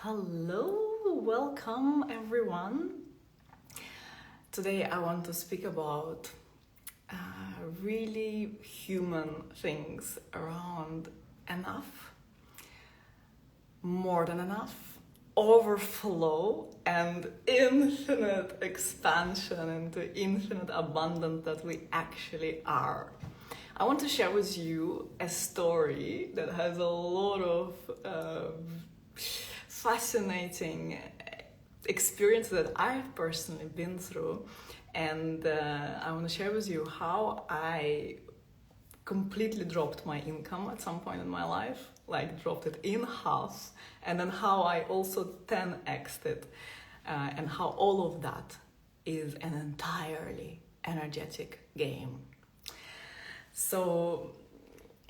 Hello, welcome everyone. Today I want to speak about really human things around enough, more than enough, overflow, and infinite expansion into infinite abundance that we actually are. I want to share with you a story that has a lot of fascinating experience that I've personally been through, and I want to share with you how I completely dropped my income at some point in my life, like dropped it in half, and then how I also 10x'd it, and how all of that is an entirely energetic game. So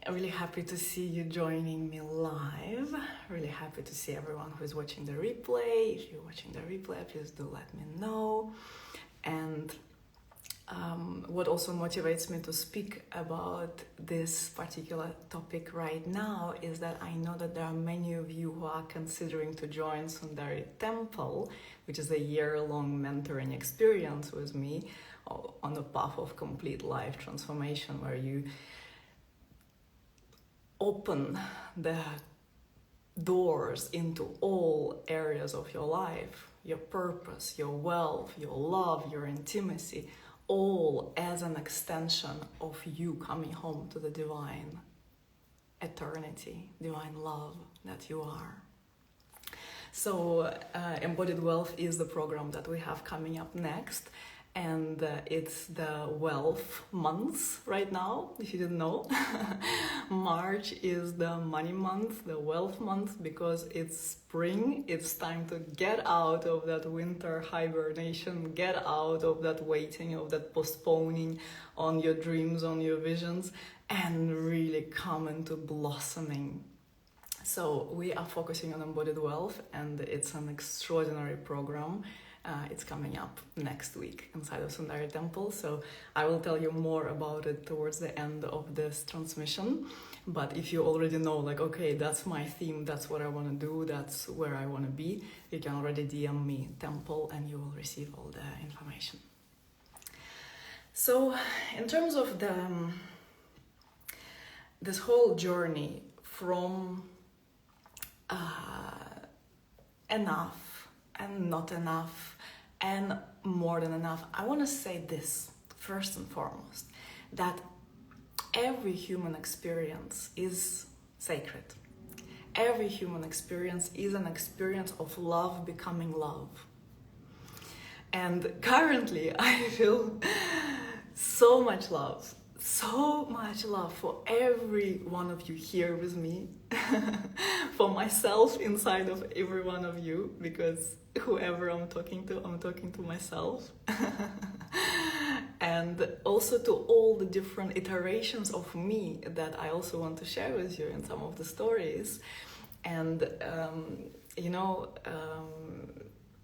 I'm really happy to see you joining me live. Really happy to see everyone who is watching the replay. If you're watching the replay, please do let me know. And what also motivates me to speak about this particular topic right now is that I know that there are many of you who are considering to join Sundari Temple, which is a year-long mentoring experience with me on the path of complete life transformation, where you open the doors into all areas of your life, your purpose, your wealth, your love, your intimacy, all as an extension of you coming home to the divine eternity, divine love that you are. So Embodied Wealth is the program that we have coming up next. And it's the wealth month right now, if you didn't know. March is the money month, the wealth month, because it's spring. It's time to get out of that winter hibernation, get out of that waiting, of that postponing on your dreams, on your visions, and really come into blossoming. So we are focusing on Embodied Wealth, and it's an extraordinary program. It's coming up next week inside of Sundari Temple, so I will tell you more about it towards the end of this transmission. But if you already know, like, okay, that's my theme, that's what I want to do, that's where I want to be, you can already DM me Temple and you will receive all the information. So in terms of this whole journey from enough and not enough and more than enough, I want to say this first and foremost, that every human experience is sacred. Every human experience is an experience of love becoming love. And currently I feel so much love for every one of you here with me, for myself inside of every one of you, because whoever I'm talking to myself. And also to all the different iterations of me that I also want to share with you in some of the stories. And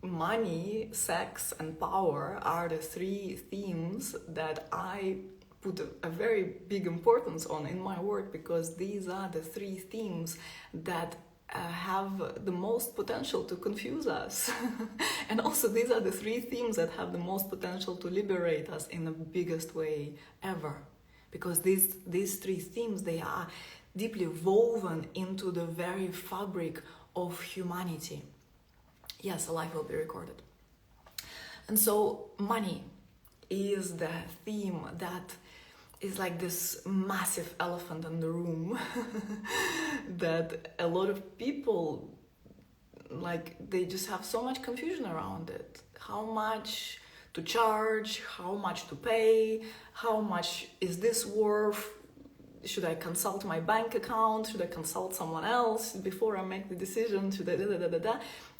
money, sex, and power are the three themes that I put a very big importance on in my work, because these are the three themes that have the most potential to confuse us. And also these are the three themes that have the most potential to liberate us in the biggest way ever. Because these three themes, they are deeply woven into the very fabric of humanity. Yes, a life will be recorded. And so money is the theme that is like this massive elephant in the room that a lot of people, like, they just have so much confusion around it. How much to charge, how much to pay, how much is this worth? Should I consult my bank account? Should I consult someone else before I make the decision? Should I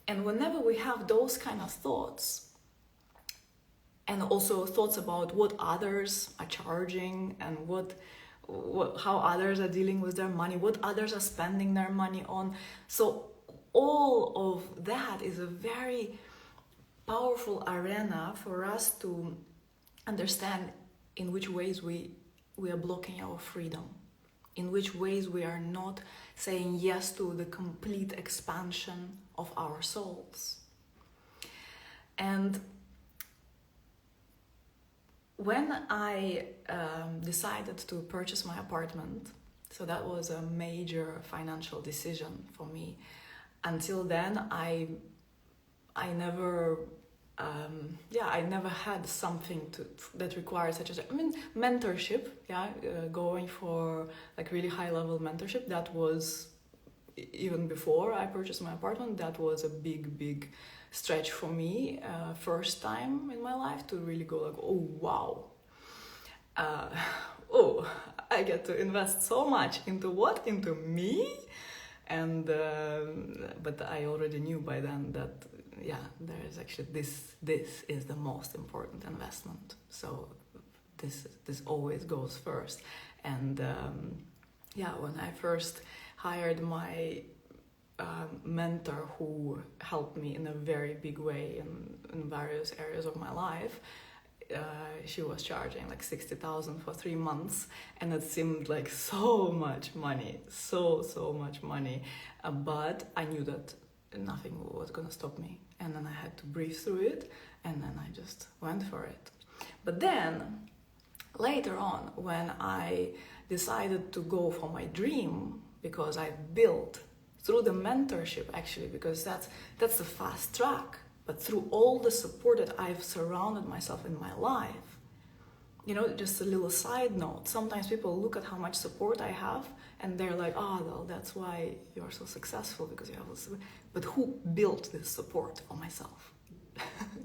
And whenever we have those kind of thoughts, and also thoughts about what others are charging and how others are dealing with their money, what others are spending their money on. So all of that is a very powerful arena for us to understand in which ways we are blocking our freedom. in which ways we are not saying yes to the complete expansion of our souls. And when I decided to purchase my apartment, so that was a major financial decision for me. Until then, I never had something that required such as, mentorship, going for like really high level mentorship. That was, even before I purchased my apartment, that was a big stretch for me. First time in my life to really go like, oh wow, I get to invest so much into me. And but I already knew by then that there is actually this is the most important investment. So this always goes first. And when I first hired my mentor, who helped me in a very big way in various areas of my life, she was charging like 60,000 for 3 months, and it seemed like so much money, so much money. But I knew that nothing was gonna stop me, and then I had to breathe through it, and then I just went for it. But then later on, when I decided to go for my dream, because I built through the mentorship, actually, because that's the fast track, but through all the support that I've surrounded myself in my life. Just a little side note, sometimes people look at how much support I have and they're like, well, that's why you're so successful, because you have all this support. But who built this support for myself?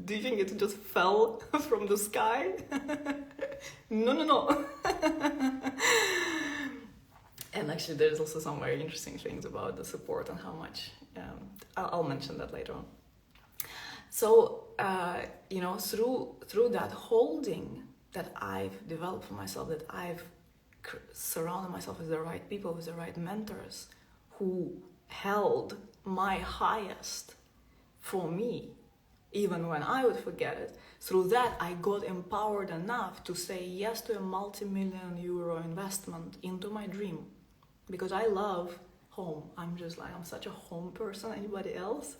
Do you think it just fell from the sky? No. And actually there's also some very interesting things about the support and how much, I'll mention that later on. So, through that holding that I've developed for myself, that I've surrounded myself with the right people, with the right mentors, who held my highest for me, even when I would forget it. Through that, I got empowered enough to say yes to a multi-million euro investment into my dream, because I love home. I'm such a home person. Anybody else?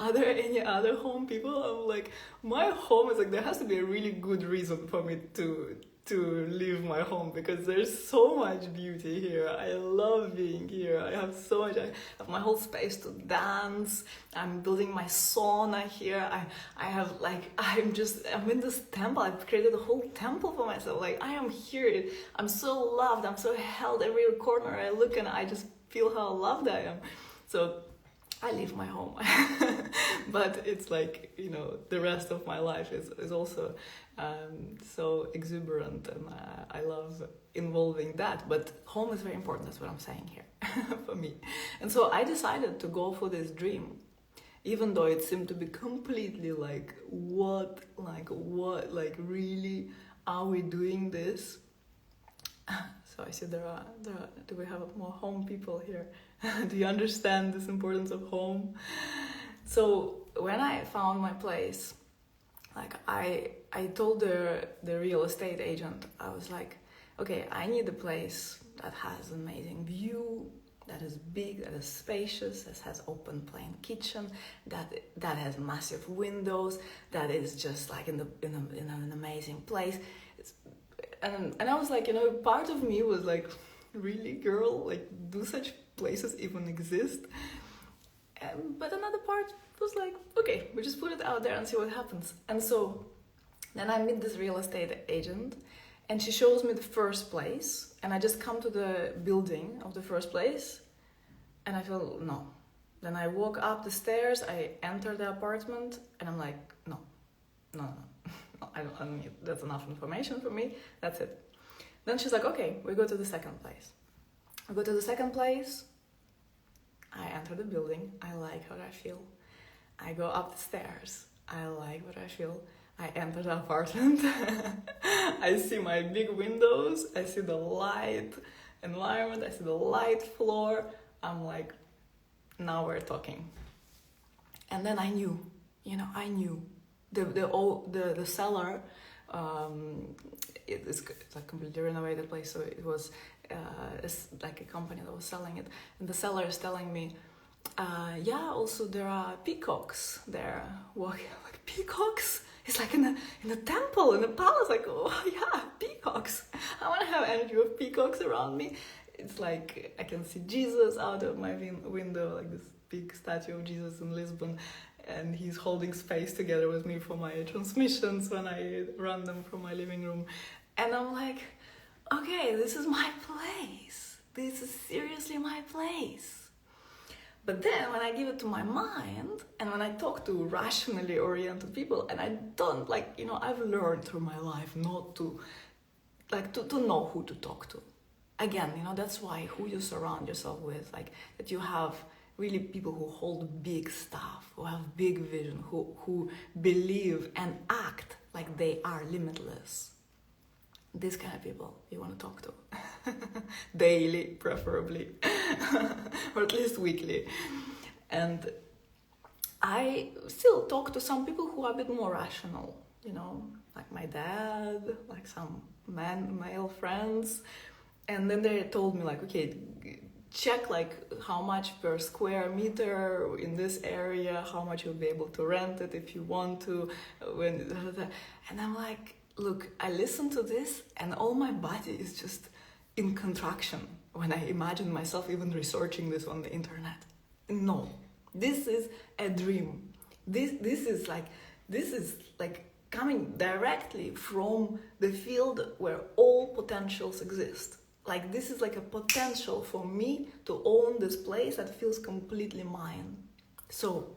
Are there any other home people? I'm like, my home is like, there has to be a really good reason for me to leave my home, because there's so much beauty here. I love being here. I have so much. I have my whole space to dance. I'm building my sauna here. I'm in this temple. I've created a whole temple for myself. Like, I am here. I'm so loved. I'm so held. Every corner I look and I just feel how loved I am. So I leave my home. But it's like, the rest of my life is also so exuberant, and I love involving that. But home is very important. That's what I'm saying here for me. And so I decided to go for this dream, even though it seemed to be completely like, what, really, are we doing this? So I see do we have more home people here? Do you understand this importance of home? So when I found my place, like I told the real estate agent, I was like, okay, I need a place that has an amazing view, that is big, that is spacious, that has open plan kitchen, that has massive windows, that is just like in an amazing place. And I was like, part of me was like, really, girl, like, do such places even exist? But another part was like, okay, we just put it out there and see what happens. And so then I meet this real estate agent, and she shows me the first place, and I just come to the building of the first place, and I feel, no. Then I walk up the stairs, I enter the apartment, and I'm like, no. I don't need, that's enough information for me, that's it. Then she's like, okay, we go to the second place. I go to the second place, I enter the building, I like how I feel. I go up the stairs, I like what I feel. I enter the apartment, I see my big windows, I see the light environment, I see the light floor. I'm like, now we're talking. And then I knew. The seller, it's like completely renovated place. So it was like a company that was selling it, and the seller is telling me, yeah, also there are peacocks there walking. Like, peacocks? It's like in a temple, in a palace. Like, oh yeah, peacocks. I want to have energy of peacocks around me. It's like I can see Jesus out of my window, like this big statue of Jesus in Lisbon, and he's holding space together with me for my transmissions when I run them from my living room. And I'm like, okay, this is my place. This is seriously my place. But then when I give it to my mind, and when I talk to rationally oriented people, and I don't, like, you know, I've learned through my life not to, like, to know who to talk to. Again, you know, that's why who you surround yourself with, like, that you have really people who hold big stuff, who have big vision, who believe and act like they are limitless. These kind of people you want to talk to. Daily, preferably. Or at least weekly. And I still talk to some people who are a bit more rational, you know, like my dad, like some male friends. And then they told me, like, okay, check like how much per square meter in this area, how much you'll be able to rent it if you want to. And I'm like, look, I listen to this and all my body is just in contraction when I imagine myself even researching this on the internet. No, this is a dream. This is like coming directly from the field where all potentials exist. Like, this is like a potential for me to own this place that feels completely mine. So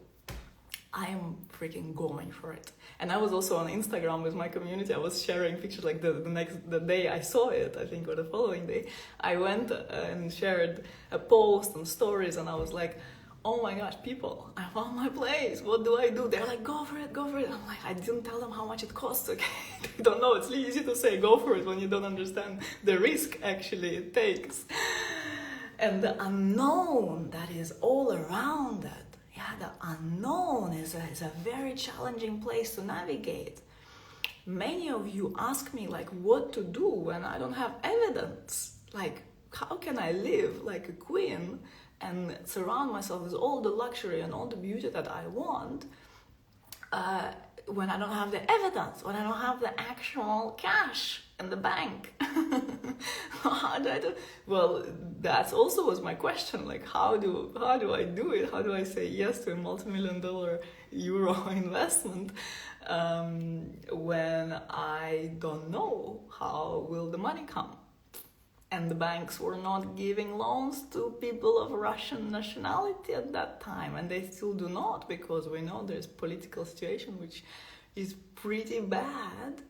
I am freaking going for it. And I was also on Instagram with my community. I was sharing pictures, like the day I saw it, I think, or the following day, I went and shared a post and stories, and I was like, oh my gosh, people, I found my place. What do I do? They're like, go for it, go for it. I'm like, I didn't tell them how much it costs, okay? They don't know. It's easy to say go for it when you don't understand the risk actually it takes. And the unknown that is all around it. Yeah, the unknown is a very challenging place to navigate. Many of you ask me, like, what to do when I don't have evidence. Like, how can I live like a queen and surround myself with all the luxury and all the beauty that I want when I don't have the evidence, when I don't have the actual cash in the bank? How do I do? Well, that also was my question. Like, how do I do it? How do I say yes to a multi-million-dollar euro investment when I don't know how will the money come? And the banks were not giving loans to people of Russian nationality at that time, and they still do not, because we know there's political situation which is pretty bad.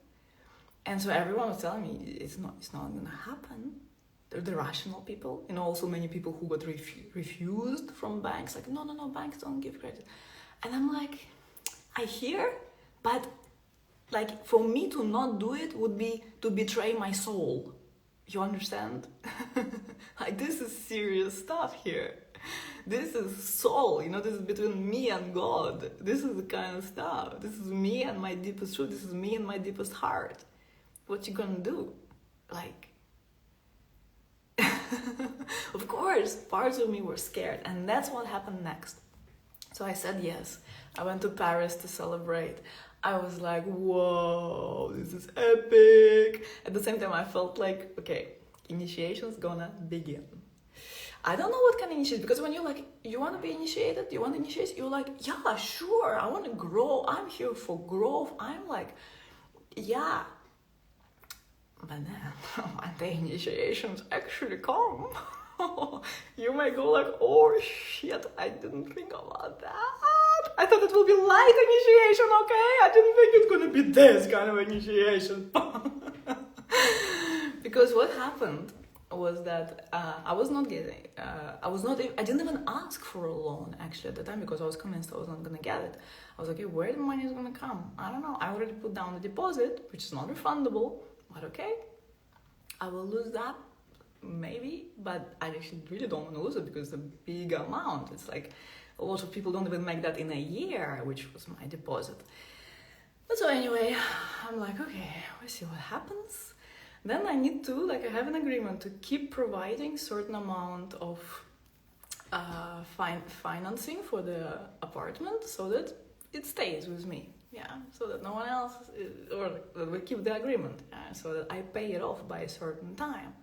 And so everyone was telling me it's not gonna happen. The rational people, you know, also many people who got refused from banks, like, no, banks don't give credit. And I'm like, I hear, but like, for me to not do it would be to betray my soul. You understand? Like, this is serious stuff here. This is soul, you know, this is between me and God. This is the kind of stuff. This is me and my deepest truth. This is me and my deepest heart. What you gonna do? Like, of course, parts of me were scared, and that's what happened next. So I said yes. I went to Paris to celebrate. I was like, whoa, this is epic. At the same time, I felt like, okay, initiation's gonna begin. I don't know what kind of initiation, because when you're like, you want to be initiated, you want to initiate, you're like, yeah, sure, I want to grow. I'm here for growth. I'm like, yeah. But then, when the initiations actually come, you may go like, oh shit, I didn't think about that. I thought it would be light initiation, okay? I didn't think it's gonna be this kind of initiation. Because what happened was that I didn't even ask for a loan actually at the time, because I was convinced I was not gonna get it. I was like, okay, where the money is gonna come? I don't know. I already put down the deposit, which is not refundable, but okay, I will lose that maybe, but I actually really don't want to lose it because it's a big amount. It's like a lot of people don't even make that in a year, which was my deposit. But so anyway, I'm like, okay, we'll see what happens. then I need to, like, I have an agreement to keep providing certain amount of financing for the apartment so that it stays with me. Yeah, so that no one else, or that we keep the agreement, so that I pay it off by a certain time.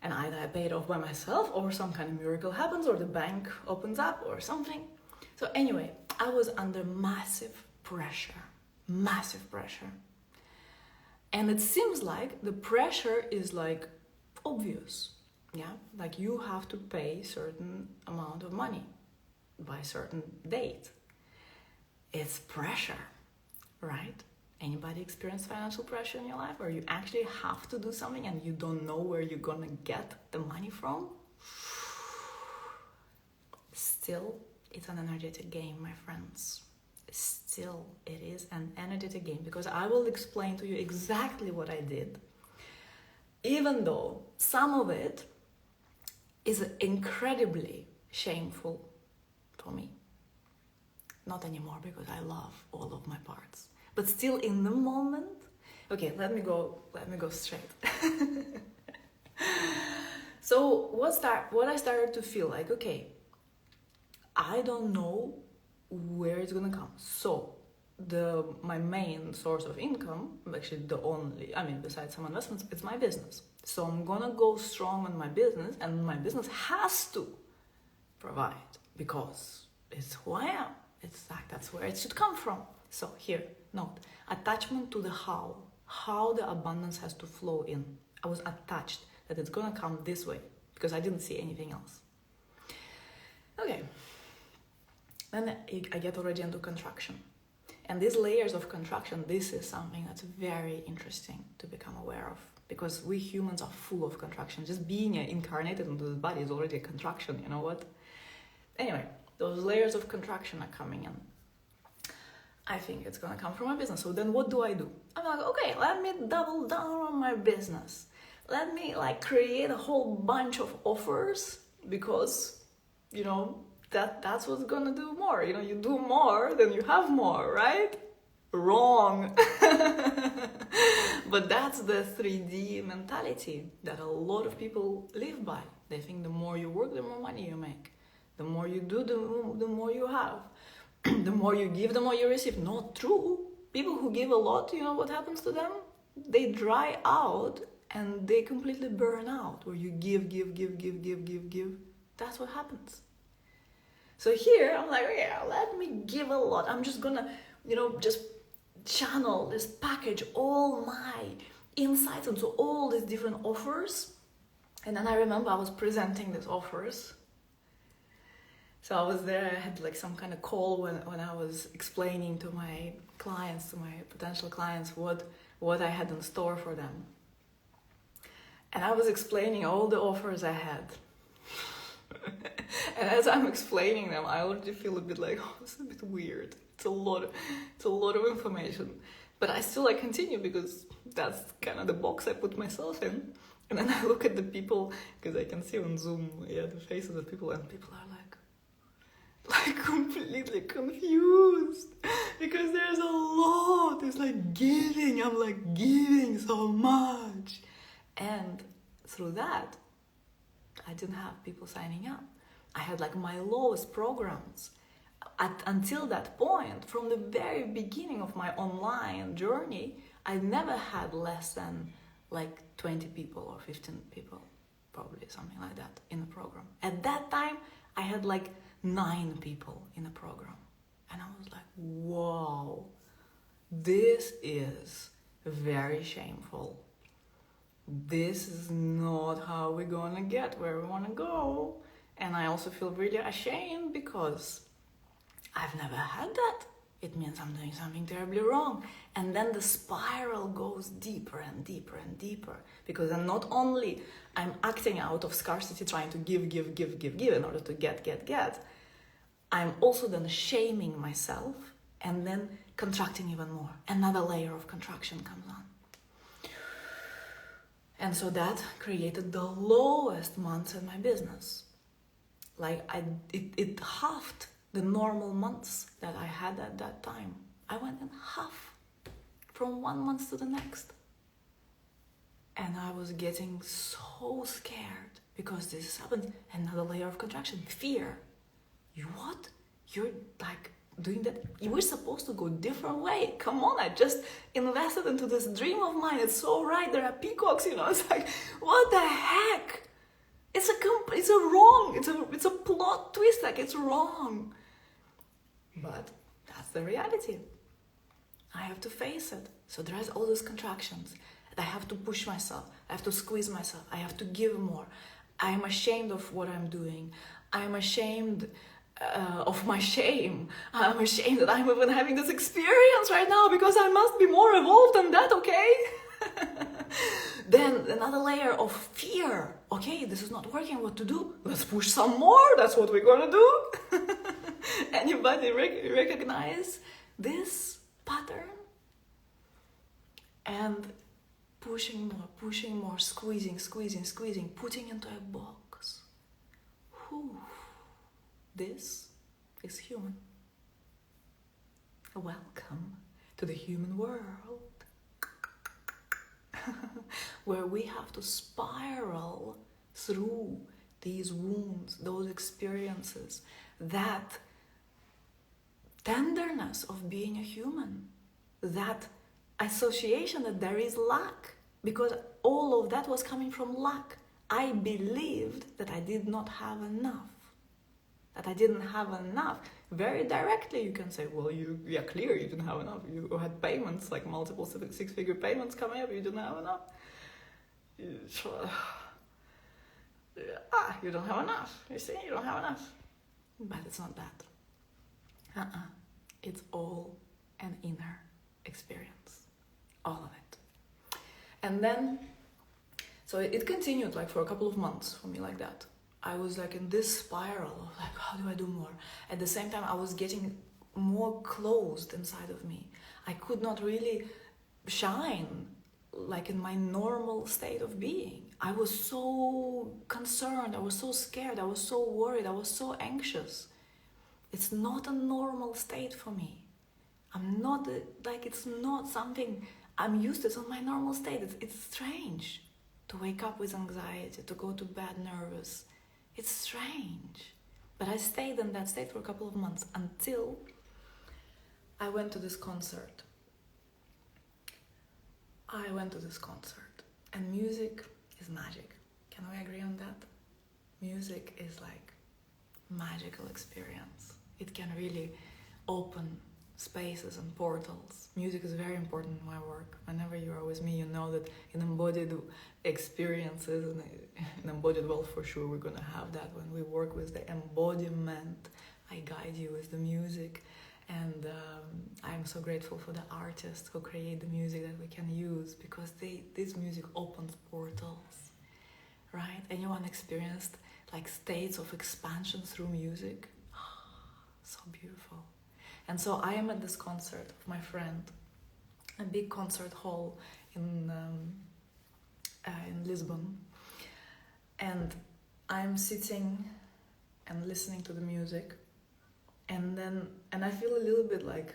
And either I pay it off by myself, or some kind of miracle happens, or the bank opens up, or something. So anyway, I was under massive pressure. And it seems like the pressure is like obvious. Yeah, like you have to pay certain amount of money by certain date. It's pressure, right? Anybody experience financial pressure in your life where you actually have to do something and you don't know where you're gonna get the money from? Still, it's an energetic game, my friends. Still, it is an energetic game, because I will explain to you exactly what I did, even though some of it is incredibly shameful for me. Not anymore, because I love all of my parts. But still, in the moment, okay, let me go straight. So what I started to feel like, okay, I don't know where it's gonna come. So my main source of income, actually the only, besides some investments, it's my business. So I'm gonna go strong on my business, and my business has to provide, because it's who I am. It's like, that's where it should come from. So here, note, attachment to the how the abundance has to flow in. I was attached that it's gonna come this way, because I didn't see anything else. Okay, then I get already into contraction. And these layers of contraction, this is something that's very interesting to become aware of, because we humans are full of contraction. Just being incarnated into this body is already a contraction, you know what? Anyway, those layers of contraction are coming in. I think it's gonna come from my business. So then what do? I'm like, okay, let me double down on my business. Let me create a whole bunch of offers, because, that's what's gonna do more. You do more, then you have more, right? Wrong. But that's the 3D mentality that a lot of people live by. They think the more you work, the more money you make. The more you do, the more you have. The more you give, the more you receive. Not true. People who give a lot, you know what happens to them? They dry out and they completely burn out. Where you give. That's what happens. So here, I'm like, yeah, let me give a lot. I'm just gonna, just channel this package, all my insights into all these different offers. And then I remember I was presenting these offers. So I was there, I had some kind of call when I was explaining to my clients, to my potential clients, what I had in store for them. And I was explaining all the offers I had. And as I'm explaining them, I already feel a bit like, oh, this is a bit weird. It's a lot of information. But I still continue, because that's kind of the box I put myself in. And then I look at the people, because I can see on Zoom, the faces of people, and people are completely confused, because there's a lot. It's giving. I'm giving so much. And through that, I didn't have people signing up. I had my lowest programs. Until that point, from the very beginning of my online journey, I never had less than 20 people or 15 people, probably something like that, in the program. At that time, I had 9 people in the program. And I was like, whoa, this is very shameful. This is not how we're gonna get where we wanna go. And I also feel really ashamed, because I've never had that. It means I'm doing something terribly wrong. And then the spiral goes deeper and deeper and deeper. Because then not only I'm acting out of scarcity, trying to give in order to get, I'm also then shaming myself and then contracting even more. Another layer of contraction comes on. And so that created the lowest months in my business. It halved the normal months that I had at that time. I went in half from one month to the next. And I was getting so scared because this happened. Another layer of contraction, fear. What? You're like doing that? You were supposed to go different way. Come on, I just invested into this dream of mine. It's so right. There are peacocks, It's like, what the heck? It's a plot twist. Like, it's wrong. But that's the reality. I have to face it. So there's all these contractions. I have to push myself. I have to squeeze myself. I have to give more. I am ashamed of what I'm doing. I'm ashamed of my shame. I'm ashamed that I'm even having this experience right now because I must be more evolved than that, okay? Then another layer of fear. Okay, this is not working. What to do? Let's push some more. That's what we're gonna do. Anybody recognize this pattern? And pushing more, squeezing, putting into a box. Whew. This is human. Welcome to the human world, where we have to spiral through these wounds, those experiences, that tenderness of being a human, that association that there is lack, because all of that was coming from lack. I believed that I did not have enough, that I didn't have enough. Very directly you can say, well, clear you didn't have enough. You had payments, like multiple six-figure payments coming up, you didn't have enough. You don't have enough. You see, you don't have enough. But it's not that. It's all an inner experience. All of it. And then, so it continued like for a couple of months for me like that. I was like in this spiral of like, how do I do more? At the same time, I was getting more closed inside of me. I could not really shine like in my normal state of being. I was so concerned, I was so scared, I was so worried, I was so anxious. It's not a normal state for me. I'm not, like, it's not something I'm used to. It's not my normal state. It's strange to wake up with anxiety, to go to bed nervous. It's strange. But I stayed in that state for a couple of months until I went to this concert. And music is magic. Can we agree on that? Music is like magical experience. It can really open spaces and portals. Music is very important in my work. Whenever you are with me, you know that in embodied experiences and in embodied wealth, for sure, we're going to have that. When we work with the embodiment, I guide you with the music. And I'm so grateful for the artists who create the music that we can use, because this music opens portals, right? Anyone experienced like states of expansion through music? So beautiful. And so I am at this concert of my friend, a big concert hall in Lisbon. And I'm sitting and listening to the music. And I feel a little bit like,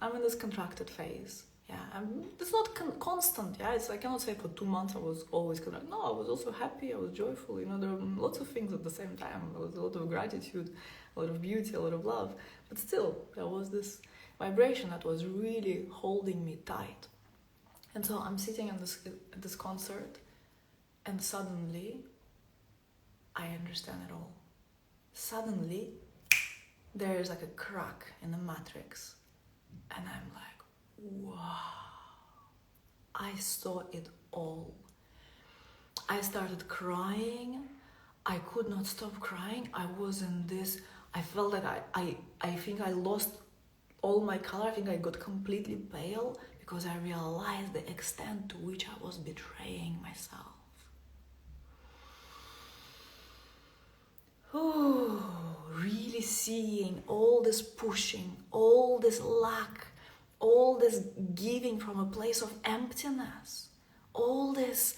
I'm in this contracted phase. Yeah, it's not constant. Yeah, it's, I cannot say for 2 months I was always contracted. No, I was also happy, I was joyful. You know, there were lots of things at the same time. There was a lot of gratitude, a lot of beauty, a lot of love. But still, there was this vibration that was really holding me tight. And so I'm sitting at this concert, and suddenly, I understand it all. Suddenly, there is like a crack in the matrix. And I'm like, wow. I saw it all. I started crying. I could not stop crying. I was in this, I felt like I think I lost all my color. I think I got completely pale because I realized the extent to which I was betraying myself. Oh, really seeing all this pushing, all this lack, all this giving from a place of emptiness, all this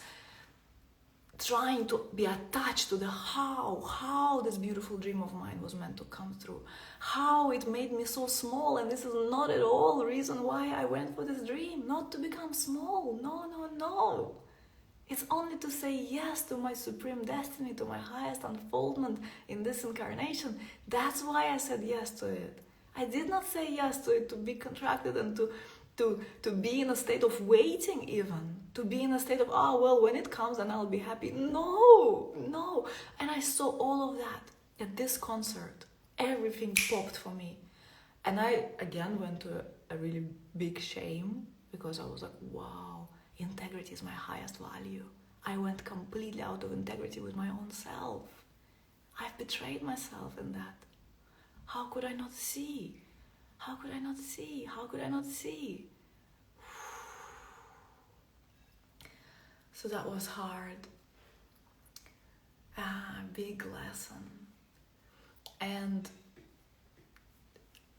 trying to be attached to the how this beautiful dream of mine was meant to come through, how it made me so small. And this is not at all the reason why I went for this dream, not to become small. No. It's only to say yes to my supreme destiny, to my highest unfoldment in this incarnation. That's why I said yes to it. I did not say yes to it to be contracted and to be in a state of waiting even. To be in a state of, oh, well, when it comes then I'll be happy. No. And I saw all of that at this concert. Everything popped for me. And I, again, went to a really big shame because I was like, wow, integrity is my highest value. I went completely out of integrity with my own self. I've betrayed myself in that. How could I not see? How could I not see? How could I not see? So that was hard. Big lesson. And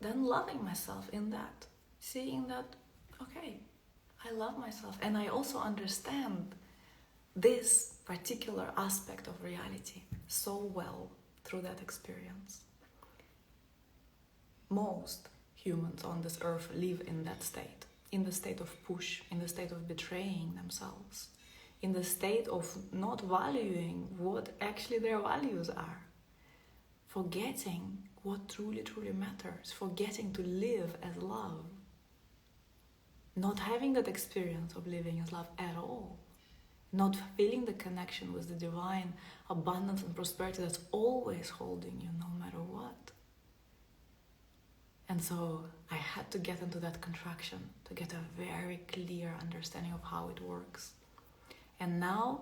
then loving myself in that. Seeing that, okay, I love myself. And I also understand this particular aspect of reality so well through that experience. Most humans on this earth live in that state, in the state of push, in the state of betraying themselves, in the state of not valuing what actually their values are, forgetting what truly, truly matters, forgetting to live as love, not having that experience of living as love at all, not feeling the connection with the divine abundance and prosperity that's always holding you no matter what. And so I had to get into that contraction to get a very clear understanding of how it works. And now,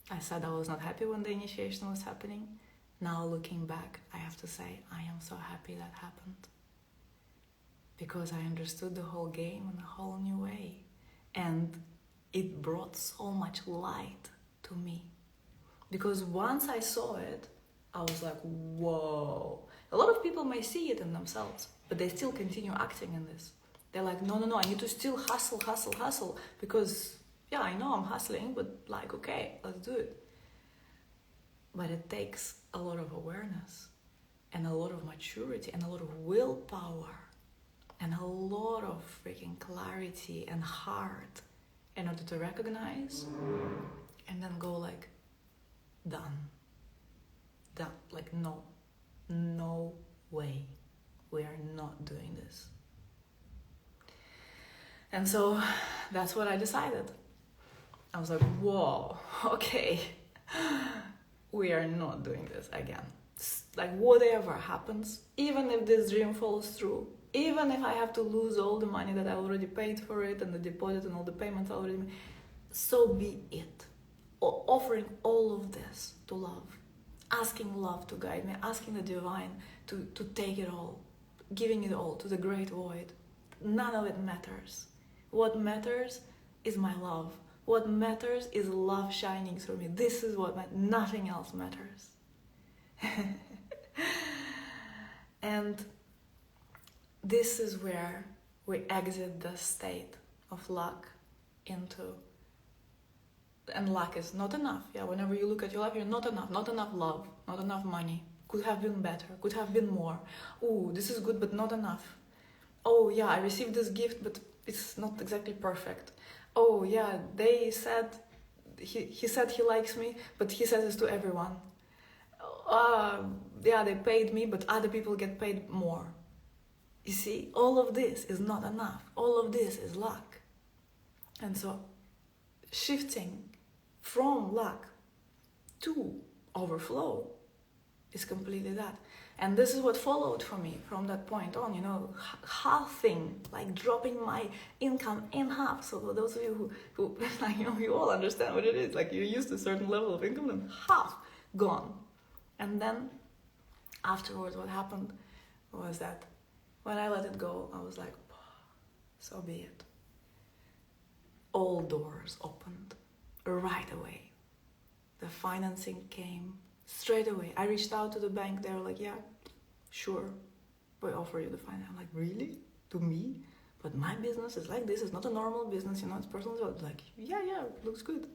I said I was not happy when the initiation was happening. Now looking back, I have to say I am so happy that happened. Because I understood the whole game in a whole new way. And it brought so much light to me. Because once I saw it, I was like, whoa. A lot of people may see it in themselves, but they still continue acting in this. They're like, no, I need to still hustle, because, yeah, I know I'm hustling, but like, okay, let's do it. But it takes a lot of awareness, and a lot of maturity, and a lot of willpower, and a lot of freaking clarity and heart in order to recognize, and then go like, done, like, no way, we are not doing this. And so that's what I decided. I was like, whoa, okay, we are not doing this again. Like, whatever happens, even if this dream falls through, even if I have to lose all the money that I already paid for it and the deposit and all the payments I already made, so be it. Offering all of this to love, asking love to guide me, asking the divine to take it all, giving it all to the great void. None of it matters. What matters is my love. What matters is love shining through me. This is what matters. Nothing else matters. And this is where we exit the state of lack into, and lack is not enough. Yeah, whenever you look at your life, you're not enough love, not enough money. Could have been better, could have been more. Oh, this is good, but not enough. Oh yeah, I received this gift, but it's not exactly perfect. Oh yeah, they said, he said he likes me, but he says this to everyone. Yeah, they paid me, but other people get paid more. You see, all of this is not enough. All of this is lack. And so shifting from lack to overflow is completely that. And this is what followed for me from that point on, halving, like dropping my income in half. So for those of you who like, you all understand what it is. Like, you're used to a certain level of income and half gone. And then afterwards, what happened was that when I let it go, I was like, so be it. All doors opened right away. The financing came straight away. I reached out to the bank. They were like, yeah, sure, we offer you the finance. I'm like, really? To me? But my business is like this. It's not a normal business, it's personal. So I was like, yeah, looks good.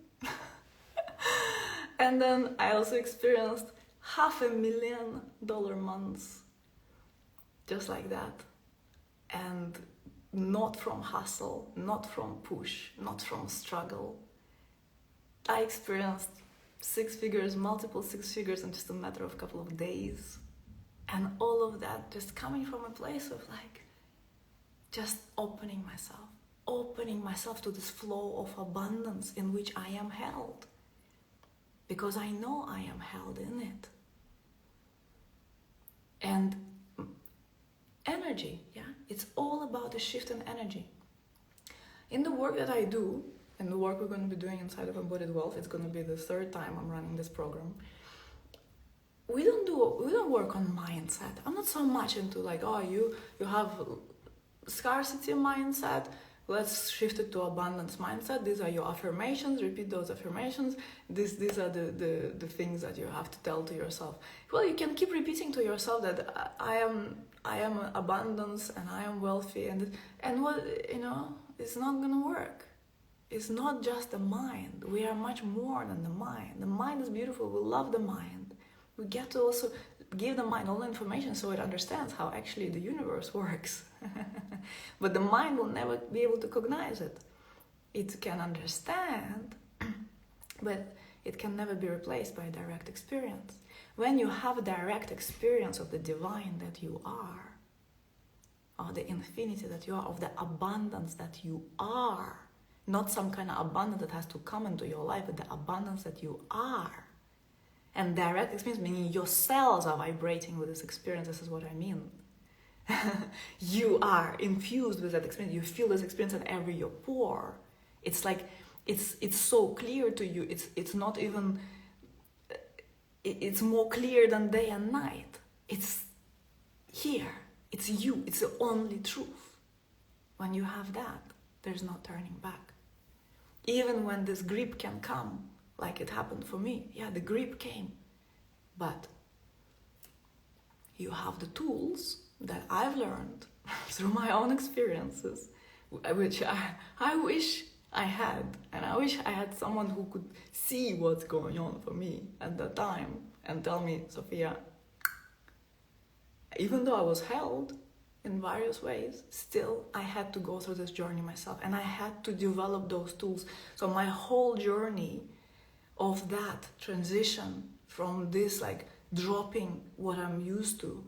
And then I also experienced $500,000 months just like that. And not from hustle, not from push, not from struggle, I experienced 6 figures, multiple 6 figures in just a matter of a couple of days. And all of that just coming from a place of like, just opening myself to this flow of abundance in which I am held. Because I know I am held in it. And energy, it's all about a shift in energy. In the work that I do, and the work we're going to be doing inside of Embodied Wealth, it's going to be the 3rd time I'm running this program. We don't work on mindset. I'm not so much into like, oh, you have scarcity mindset, let's shift it to abundance mindset. These are your affirmations, repeat those affirmations. These are the things that you have to tell to yourself. Well, you can keep repeating to yourself that I am abundance and I am wealthy, and what, it's not gonna work. It's not just the mind. We are much more than the mind. The mind is beautiful. We love the mind. We get to also give the mind all the information so it understands how actually the universe works. But the mind will never be able to cognize it. It can understand, but it can never be replaced by direct experience. When you have a direct experience of the divine that you are, of the infinity that you are, of the abundance that you are, not some kind of abundance that has to come into your life, but the abundance that you are. And direct experience, meaning your cells are vibrating with this experience. This is what I mean. You are infused with that experience. You feel this experience in every your pore. It's like, it's so clear to you. It's not even, it's more clear than day and night. It's here. It's you. It's the only truth. When you have that, there's no turning back. Even when this grip can come, like it happened for me. Yeah, the grip came. But you have the tools that I've learned through my own experiences, which I wish I had. And I wish I had someone who could see what's going on for me at that time and tell me, Sophia, even though I was held in various ways, still I had to go through this journey myself. And I had to develop those tools. So my whole journey of that transition from this like dropping what I'm used to,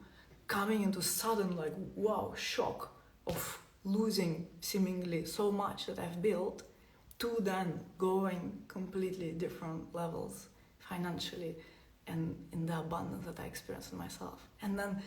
coming into sudden like wow shock of losing seemingly so much that I've built, to then going completely different levels financially and in the abundance that I experienced in myself. And then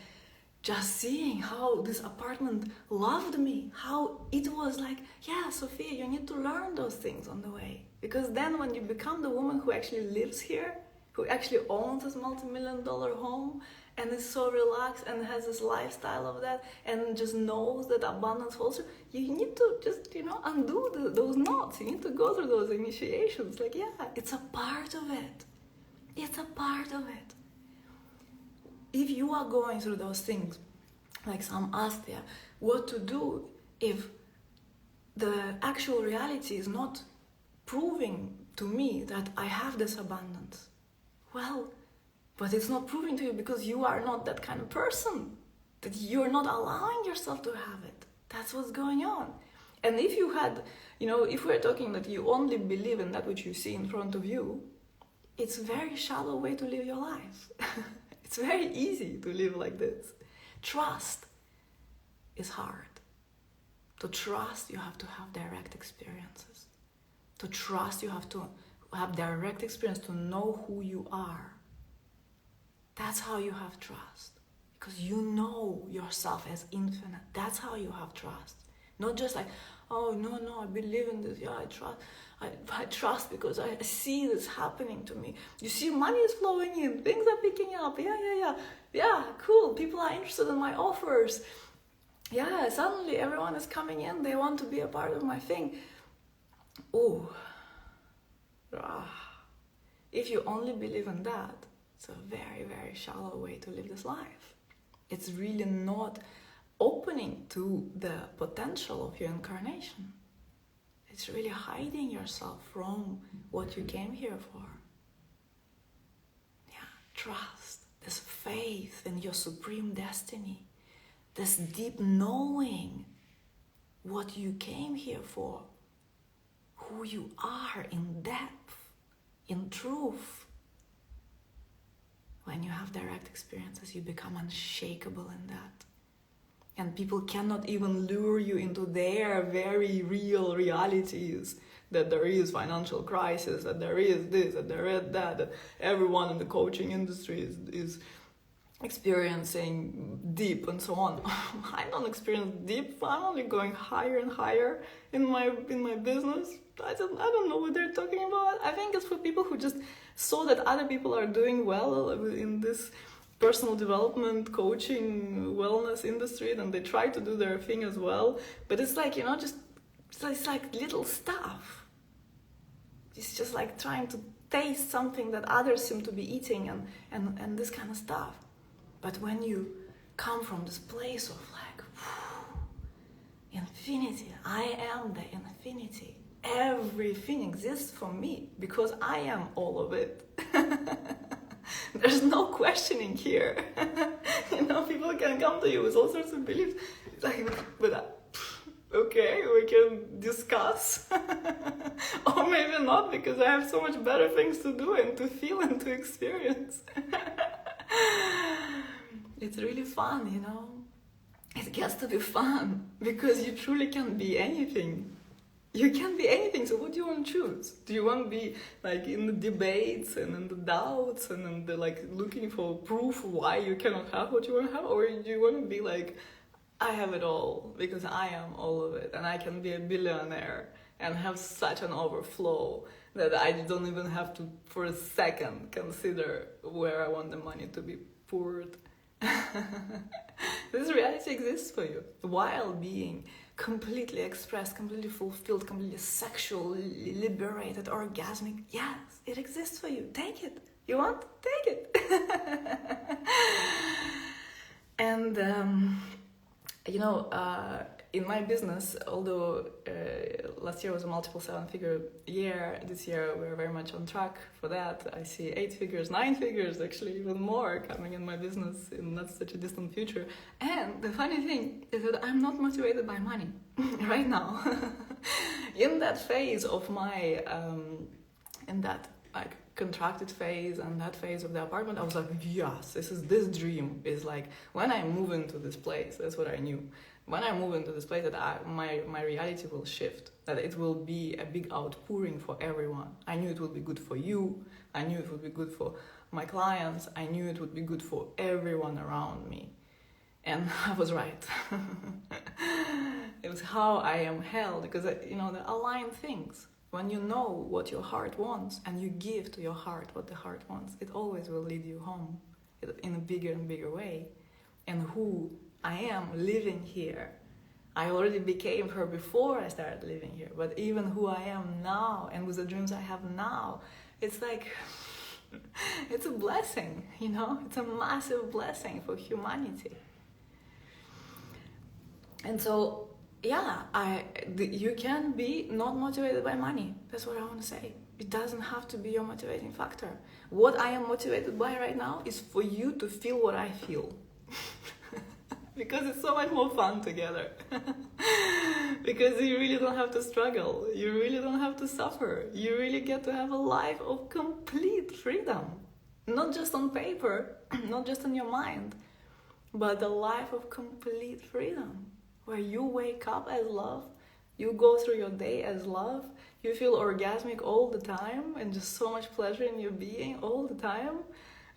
just seeing how this apartment loved me, how it was like, yeah, Sophia, you need to learn those things on the way. Because then when you become the woman who actually lives here, who actually owns this multi-million-dollar home and is so relaxed and has this lifestyle of that and just knows that abundance follows you, you need to just, undo those knots. You need to go through those initiations. Like, yeah, it's a part of it. It's a part of it. If you are going through those things, like some asked there, what to do if the actual reality is not proving to me that I have this abundance? Well, but it's not proving to you because you are not that kind of person, that you're not allowing yourself to have it. That's what's going on. And if you had, if we're talking that you only believe in that which you see in front of you, it's a very shallow way to live your life. It's very easy to live like this. Trust is hard. To trust, you have to have direct experiences. To trust, you have to have direct experience to know who you are. That's how you have trust. Because you know yourself as infinite. That's how you have trust. Not just like, oh, no, I believe in this. Yeah, I trust. I trust because I see this happening to me. You see, money is flowing in. Things are picking up. Yeah, cool. People are interested in my offers. Yeah, suddenly everyone is coming in. They want to be a part of my thing. Oh, if you only believe in that, it's a very, very shallow way to live this life. It's really not opening to the potential of your incarnation. It's really hiding yourself from what you came here for. Yeah, trust, this faith in your supreme destiny, this deep knowing what you came here for, who you are in depth. In truth, when you have direct experiences, you become unshakable in that. And people cannot even lure you into their very real realities, that there is financial crisis, that there is this, that there is that everyone in the coaching industry is experiencing deep and so on. I don't experience deep. I'm only going higher and higher in my business. I don't know what they're talking about. I think it's for people who just saw that other people are doing well in this personal development, coaching, wellness industry, and they try to do their thing as well. But it's like, it's like little stuff. It's just like trying to taste something that others seem to be eating and this kind of stuff. But when you come from this place of like, infinity, I am the infinity. Everything exists for me because I am all of it. There's no questioning here. People can come to you with all sorts of beliefs. It's like, okay, we can discuss. Or maybe not, because I have so much better things to do and to feel and to experience. It's really fun, It gets to be fun because you truly can be anything. You can be anything, so what do you want to choose? Do you want to be like in the debates and in the doubts and in the like looking for proof why you cannot have what you want to have? Or do you want to be like, I have it all because I am all of it and I can be a billionaire and have such an overflow that I don't even have to for a second consider where I want the money to be poured. This reality exists for you while being completely expressed, completely fulfilled, completely sexually liberated, orgasmic. Yes, it exists for you. Take it. You want? Take it. And in my business, although last year was a multiple 7-figure year, this year we're very much on track for that. I see 8 figures, 9 figures, actually even more coming in my business in not such a distant future. And the funny thing is that I'm not motivated by money right now. In that phase of my, in that like contracted phase and that phase of the apartment, I was like, yes, this dream is like, when I move into this place, that's what I knew. When I move into this place, that my reality will shift, that it will be a big outpouring for everyone. I knew it would be good for you. I knew it would be good for my clients. I knew it would be good for everyone around me. And I was right. It was how I am held, because, the aligned things. When you know what your heart wants and you give to your heart what the heart wants, it always will lead you home in a bigger and bigger way. And who I am living here. I already became her before I started living here, but even who I am now and with the dreams I have now, it's like, it's a blessing, it's a massive blessing for humanity. And so, you can be not motivated by money. That's what I want to say. It doesn't have to be your motivating factor. What I am motivated by right now is for you to feel what I feel. Because it's so much more fun together. Because you really don't have to struggle. You really don't have to suffer. You really get to have a life of complete freedom. Not just on paper, not just in your mind, but a life of complete freedom. Where you wake up as love, you go through your day as love, you feel orgasmic all the time and just so much pleasure in your being all the time.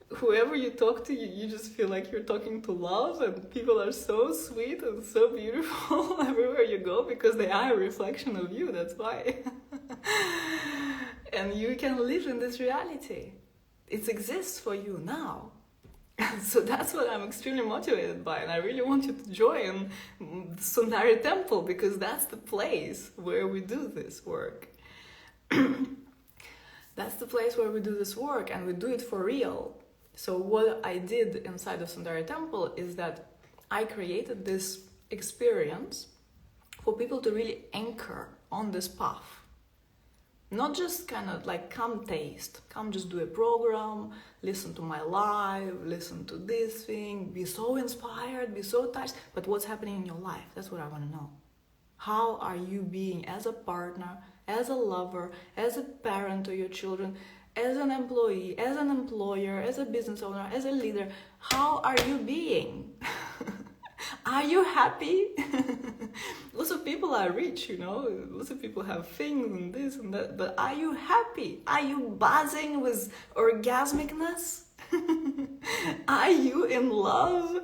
Whoever you talk to, you just feel like you're talking to love, and people are so sweet and so beautiful everywhere you go because they are a reflection of you, that's why. And you can live in this reality. It exists for you now. So that's what I'm extremely motivated by, and I really want you to join Sundari Temple because that's the place where we do this work. That's the place where we do this work, and we do it for real. So what I did inside of Sundari Temple is that I created this experience for people to really anchor on this path. Not just kind of like come taste, come just do a program, listen to my live, listen to this thing, be so inspired, be so touched, but what's happening in your life? That's what I want to know. How are you being as a partner, as a lover, as a parent to your children, as an employee, as an employer, as a business owner, as a leader, how are you being? Are you happy? Lots of people are rich, lots of people have things and this and that, but are you happy? Are you buzzing with orgasmicness? Are you in love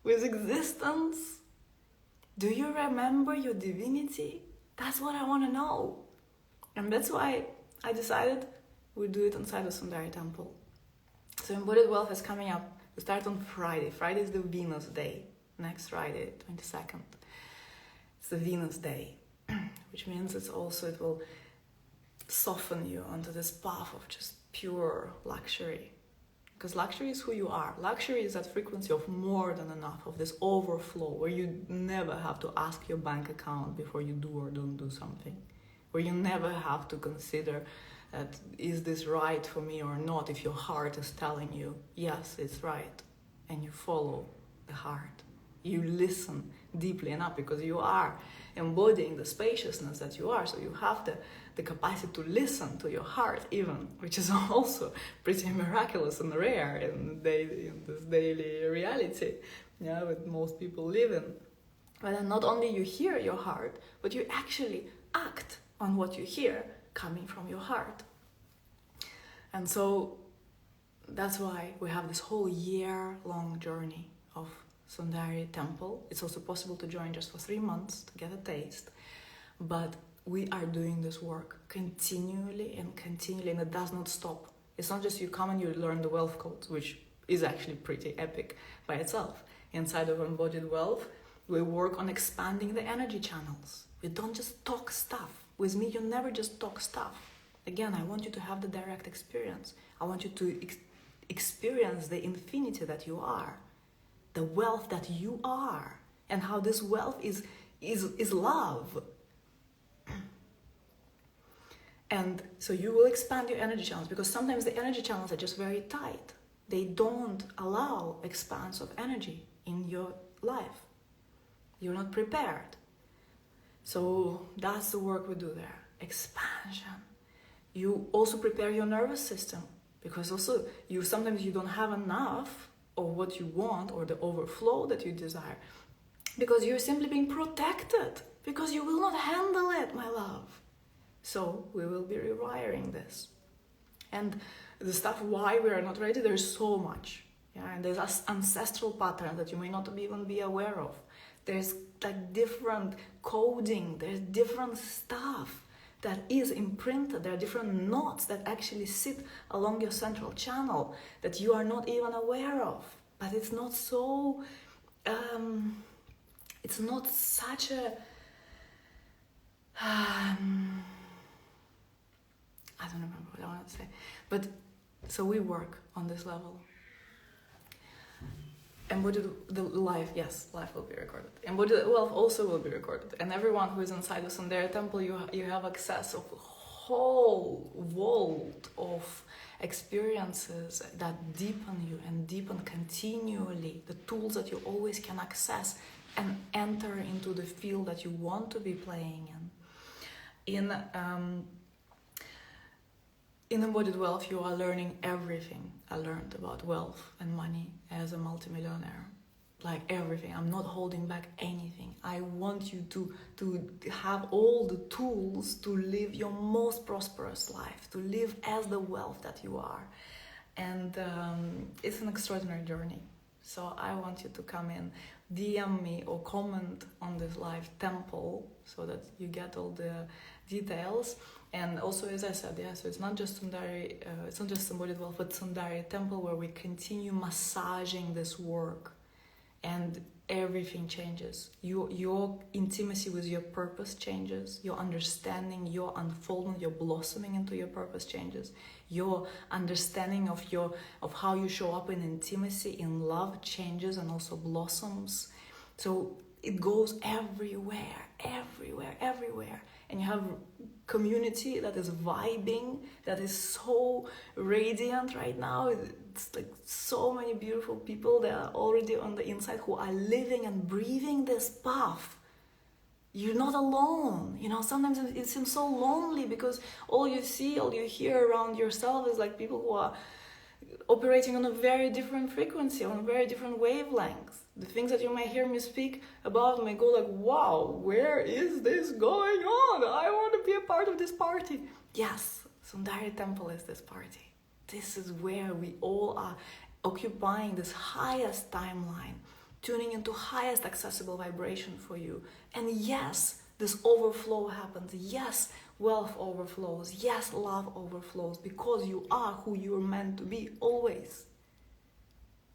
with existence? Do you remember your divinity? That's what I want to know. And that's why I decided we do it inside the Sundari Temple. So Embodied Wealth is coming up. We start on Friday. Friday is the Venus Day. Next Friday, 22nd. It's the Venus Day, which means it will soften you onto this path of just pure luxury. Because luxury is who you are. Luxury is that frequency of more than enough, of this overflow, where you never have to ask your bank account before you do or don't do something. Where you never have to consider that, is this right for me or not, if your heart is telling you, yes, it's right. And you follow the heart. You listen deeply enough because you are embodying the spaciousness that you are. So you have the capacity to listen to your heart even, which is also pretty miraculous and rare in this daily reality, that most people live in. But then not only you hear your heart, but you actually act on what you hear coming from your heart. And so that's why we have this whole year-long journey of Sundari Temple. It's also possible to join just for 3 months to get a taste. But we are doing this work continually, and it does not stop. It's not just you come and you learn the wealth codes, which is actually pretty epic by itself. Inside of Embodied Wealth, we work on expanding the energy channels. We don't just talk stuff. With me, you never just talk stuff. Again, I want you to have the direct experience. I want you to experience the infinity that you are, the wealth that you are, and how this wealth is love. And so you will expand your energy channels, because sometimes the energy channels are just very tight. They don't allow expanse of energy in your life. You're not prepared. So that's the work we do there. Expansion. You also prepare your nervous system, because also sometimes you don't have enough of what you want or the overflow that you desire, because you're simply being protected, because you will not handle it, my love. So we will be rewiring this. And the stuff why we are not ready, there's so much. And there's ancestral patterns that you may not even be aware of. There's like different coding, there's different stuff that is imprinted. There are different knots that actually sit along your central channel that you are not even aware of. But it's not so, it's not such a, I don't remember what I wanted to say. But so we work on this level. Embodied the life, yes, life will be recorded. Embodied Wealth also will be recorded. And everyone who is inside the Sundari Temple, you have access of a whole vault of experiences that deepen you and deepen continually. The tools that you always can access and enter into the field that you want to be playing in. In Embodied Wealth, you are learning everything I learned about wealth and money as a multimillionaire. Like everything. I'm not holding back anything. I want you to have all the tools to live your most prosperous life, to live as the wealth that you are. And it's an extraordinary journey. So I want you to come in, DM me or comment on this live temple so that you get all the details. And also, as I said, so it's not just Sundari, it's not just Embodied Wealth, but Sundari Temple, where we continue massaging this work, and everything changes. Your intimacy with your purpose changes. Your understanding, your unfoldment, your blossoming into your purpose changes. Your understanding of how you show up in intimacy, in love changes and also blossoms. So it goes everywhere. And you have community that is vibing, that is so radiant right now. It's like so many beautiful people that are already on the inside who are living and breathing this path. You're not alone. Sometimes it seems so lonely because all you see, all you hear around yourself is like people who are operating on a very different frequency, on a very different wavelength. The things that you may hear me speak about may go like, wow, where is this going on? I want to be a part of this party. Yes, Sundari Temple is this party. This is where we all are occupying this highest timeline, tuning into highest accessible vibration for you. And yes, this overflow happens. Yes, wealth overflows. Yes, love overflows, because you are who you're meant to be always.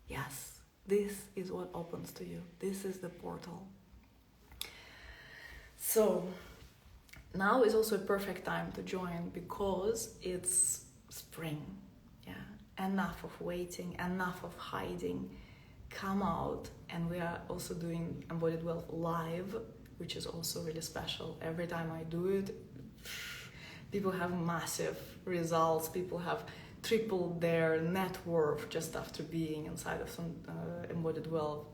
Yes, this is what opens to you. This is the portal. So now is also a perfect time to join, because it's spring. Yeah, enough of waiting, enough of hiding. Come out, and we are also doing Embodied Wealth live, which is also really special. Every time I do it, people have massive results. People have tripled their net worth just after being inside of some Embodied Wealth.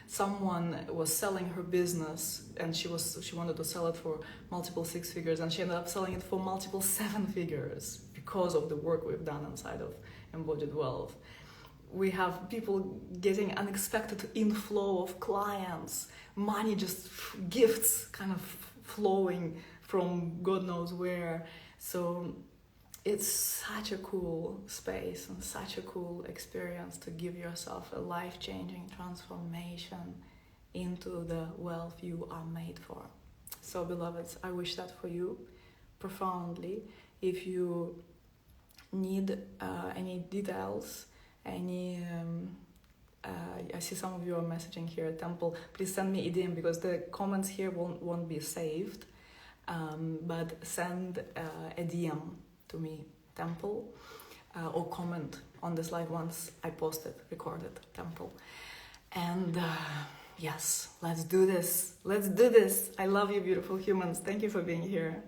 Someone was selling her business, and she wanted to sell it for multiple 6 figures, and she ended up selling it for multiple 7 figures because of the work we've done inside of Embodied Wealth. We have people getting unexpected inflow of clients, money, just gifts kind of flowing from God knows where. So it's such a cool space and such a cool experience to give yourself a life-changing transformation into the wealth you are made for. So beloveds, I wish that for you profoundly. If you need any details, I see some of you are messaging here at Temple, please send me a DM, because the comments here won't be saved, but send a DM to me, Temple, or comment on this live once I post it, recorded, Temple. And yes, let's do this. I love you, beautiful humans. Thank you for being here.